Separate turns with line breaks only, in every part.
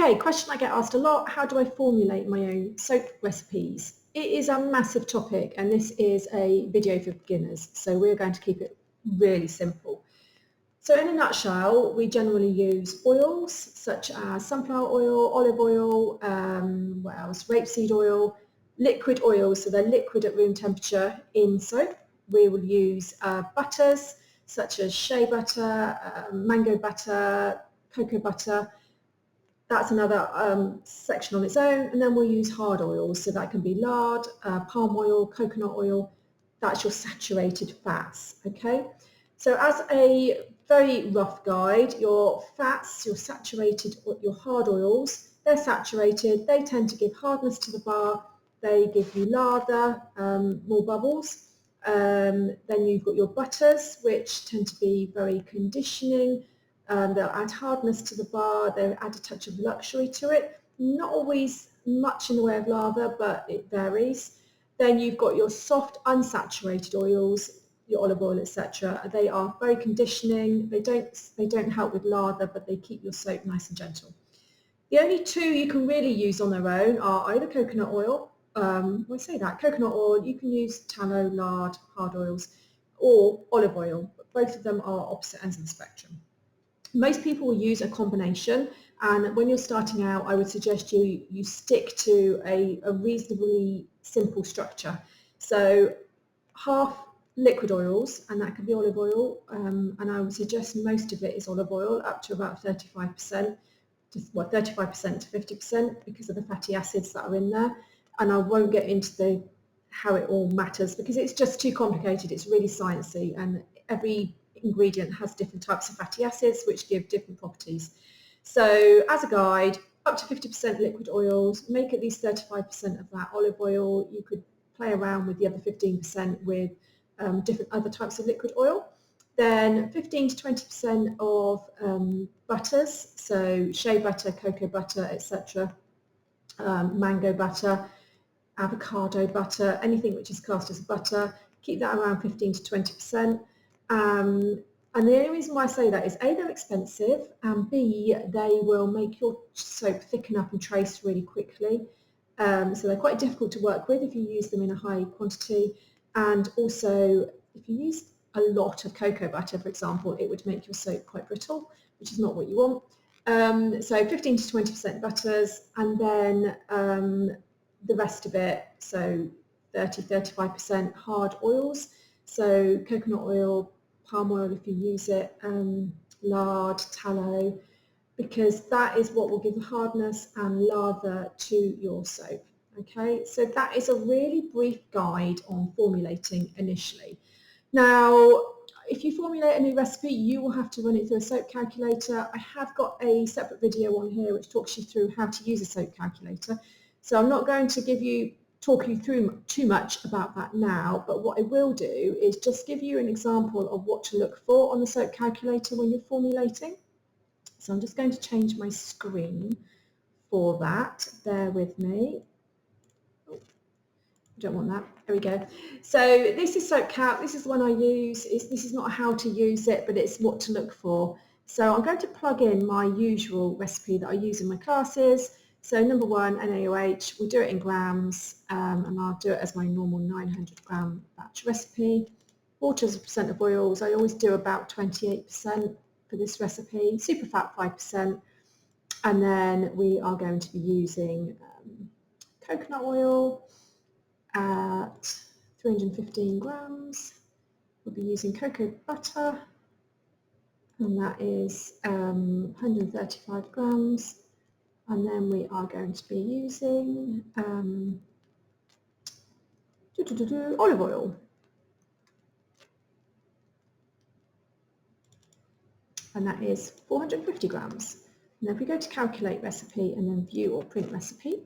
Okay, question I get asked a lot, how do I formulate my own soap recipes? It is a massive topic, and this is a video for beginners, so we're going to keep it really simple. So in a nutshell, we generally use oils such as sunflower oil, olive oil, what else? Rapeseed oil, liquid oils, so they're liquid at room temperature in soap. We will use butters such as shea butter, mango butter, cocoa butter. That's another section on its own, and then we'll use hard oils, so that can be lard, palm oil, coconut oil. That's your saturated fats, okay? So as a very rough guide, your fats, your saturated, your hard oils, they're saturated, they tend to give hardness to the bar, they give you lather, more bubbles. Then you've got your butters, which tend to be very conditioning. They'll add hardness to the bar, they'll add a touch of luxury to it. Not always much in the way of lather, but it varies. Then you've got your soft, unsaturated oils, your olive oil, etc. They are very conditioning. They don't help with lather, but they keep your soap nice and gentle. The only two you can really use on their own are either coconut oil, coconut oil, you can use tallow, lard, hard oils, or olive oil. Both of them are opposite ends of the spectrum. Most people will use a combination, and when you're starting out, I would suggest you stick to a reasonably simple structure. So half liquid oils, and that could be olive oil, and I would suggest most of it is olive oil, up to about 35%, 35% to 50% because of the fatty acids that are in there. And I won't get into how it all matters because it's just too complicated. It's really sciencey, and every ingredient has different types of fatty acids which give different properties. So as a guide, up to 50% liquid oils, make at least 35% of that olive oil. You could play around with the other 15% with different other types of liquid oil. Then 15 to 20% of butters, so shea butter, cocoa butter, etc., mango butter, avocado butter, anything which is classed as butter. Keep that around 15 to 20%. And the only reason why I say that is A, they're expensive, and B, they will make your soap thicken up and trace really quickly. So they're quite difficult to work with if you use them in a high quantity. And also, if you use a lot of cocoa butter, for example, it would make your soap quite brittle, which is not what you want. So 15 to 20% butters, and then the rest of it, so 30-35% hard oils. So coconut oil, palm oil if you use it, lard, tallow, because that is what will give the hardness and lather to your soap. Okay, so that is a really brief guide on formulating initially. Now, if you formulate a new recipe, you will have to run it through a soap calculator. I have got a separate video on here which talks you through how to use a soap calculator. So I'm not going to talk you through too much about that now, but what I will do is just give you an example of what to look for on the soap calculator when you're formulating. So I'm just going to change my screen for that. Bear with me. Don't want that. There we go. So this is Soap Calc. This is the one I use. This is not how to use it, but it's what to look for. So I'm going to plug in my usual recipe that I use in my classes. So number one, NaOH, we'll do it in grams, and I'll do it as my normal 900 gram batch recipe. Water as a percent of oils, I always do about 28% for this recipe. Superfat 5%, and then we are going to be using coconut oil at 315 grams. We'll be using cocoa butter, and that is 135 grams. And then we are going to be using olive oil. And that is 450 grams. And if we go to calculate recipe and then view or print recipe,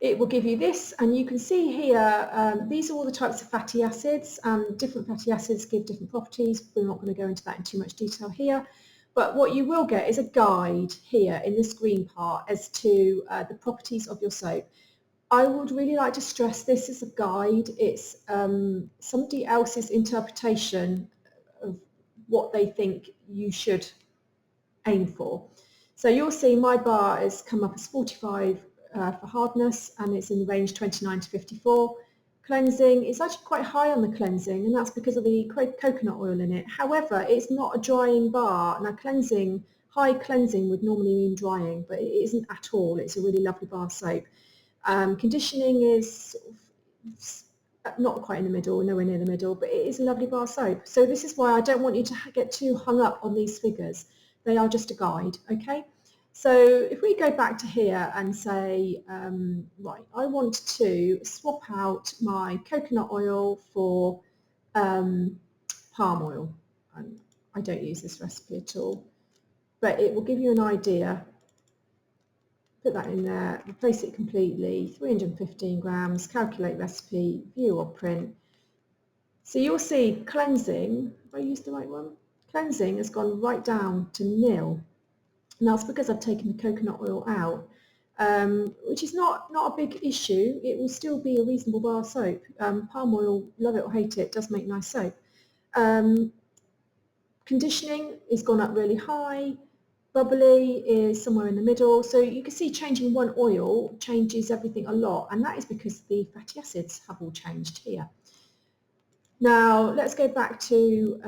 it will give you this, and you can see here, these are all the types of fatty acids. Different fatty acids give different properties. We're not going to go into that in too much detail here. But what you will get is a guide here in this green part as to the properties of your soap. I would really like to stress this is a guide. It's somebody else's interpretation of what they think you should aim for. So you'll see my bar has come up as 45 for hardness, and it's in the range 29 to 54. Cleansing is actually quite high on the cleansing, and that's because of the coconut oil in it. However, it's not a drying bar. Now cleansing, high cleansing would normally mean drying, but it isn't at all. It's a really lovely bar soap. Conditioning is not quite in the middle, nowhere near the middle, but it is a lovely bar soap. So this is why I don't want you to get too hung up on these figures. They are just a guide, okay? So if we go back to here and say, right, I want to swap out my coconut oil for palm oil. And I don't use this recipe at all, but it will give you an idea. Put that in there, replace it completely, 315 grams, calculate recipe, view or print. So you'll see cleansing, have I used the right one? Cleansing has gone right down to nil. And that's because I've taken the coconut oil out, which is not a big issue. It will still be a reasonable bar soap. Palm oil, love it or hate it, does make nice soap. Conditioning is gone up really high. Bubbly is somewhere in the middle. So you can see changing one oil changes everything a lot, and that is because the fatty acids have all changed here. Now let's go back to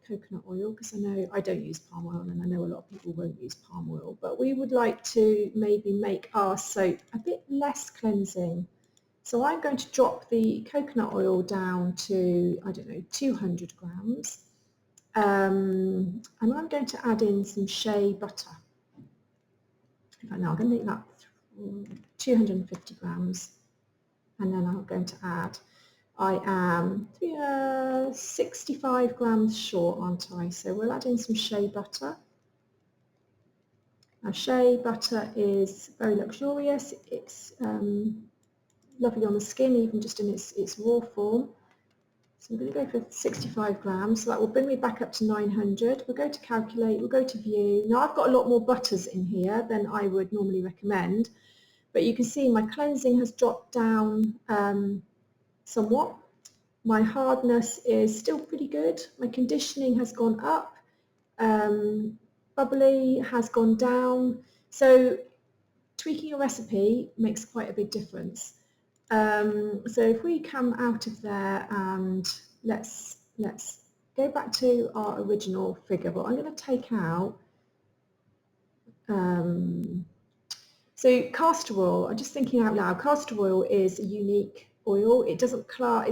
coconut oil, because I know I don't use palm oil and I know a lot of people won't use palm oil, but we would like to maybe make our soap a bit less cleansing. So I'm going to drop the coconut oil down to, I don't know, 200 grams. And I'm going to add in some shea butter. In fact, no, I'm going to make that 250 grams. And then I'm going to add, I am 65 grams short, aren't I? So we'll add in some shea butter. Now shea butter is very luxurious. It's lovely on the skin, even just in its raw form. So I'm going to go for 65 grams, so that will bring me back up to 900. We'll go to calculate, we'll go to view. Now I've got a lot more butters in here than I would normally recommend, but you can see my cleansing has dropped down somewhat. My hardness is still pretty good. My conditioning has gone up. Bubbly has gone down. So tweaking a recipe makes quite a big difference. So if we come out of there and let's go back to our original figure, but I'm going to take out so castor oil. I'm just thinking out loud. Castor oil is a unique oil. It's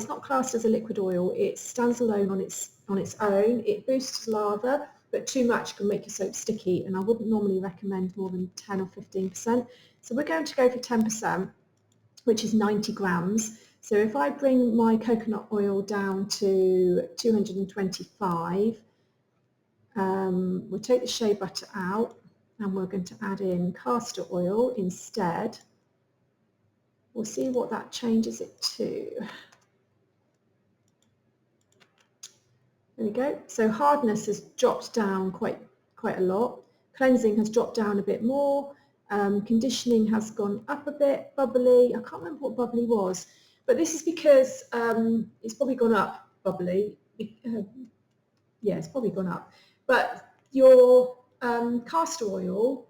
not classed as a liquid oil. It stands alone on its own. It boosts lather, but too much can make your soap sticky, and I wouldn't normally recommend more than 10 or 15%. So we're going to go for 10%. Which is 90 grams. So if I bring my coconut oil down to 225, we'll take the shea butter out and we're going to add in castor oil instead. We'll see what that changes it to. There we go. So hardness has dropped down quite a lot. Cleansing has dropped down a bit more. Conditioning has gone up a bit. Bubbly, I can't remember what bubbly was, but this is because it's probably gone up, bubbly. Yeah, it's probably gone up. But your castor oil,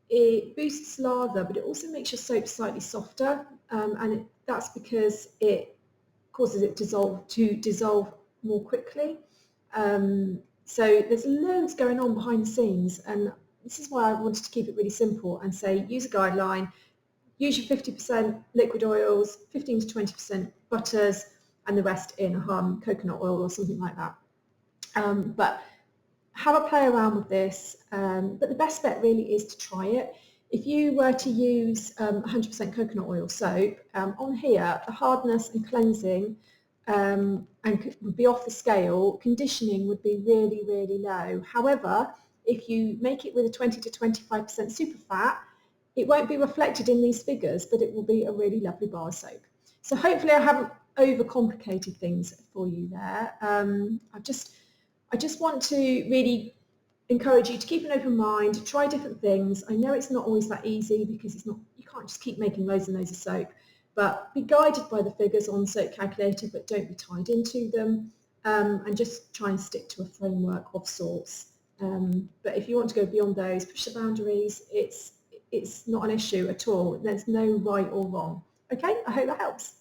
it boosts lather, but it also makes your soap slightly softer, and that's because it causes it to dissolve more quickly. So there's loads going on behind the scenes, and this is why I wanted to keep it really simple and say use a guideline, use your 50% liquid oils, 15 to 20% butters, and the rest in coconut oil or something like that. But have a play around with this, but the best bet really is to try it. If you were to use 100% coconut oil soap, on here the hardness and cleansing and would be off the scale. Conditioning would be really, really low. However, if you make it with a 20 to 25% super fat, it won't be reflected in these figures, but it will be a really lovely bar soap. So hopefully I haven't overcomplicated things for you there. I just want to really encourage you to keep an open mind, try different things. I know it's not always that easy because you can't just keep making loads and loads of soap, but be guided by the figures on Soap Calculator, but don't be tied into them, and just try and stick to a framework of sorts. But if you want to go beyond those, push the boundaries, it's not an issue at all. There's no right or wrong. Okay, I hope that helps.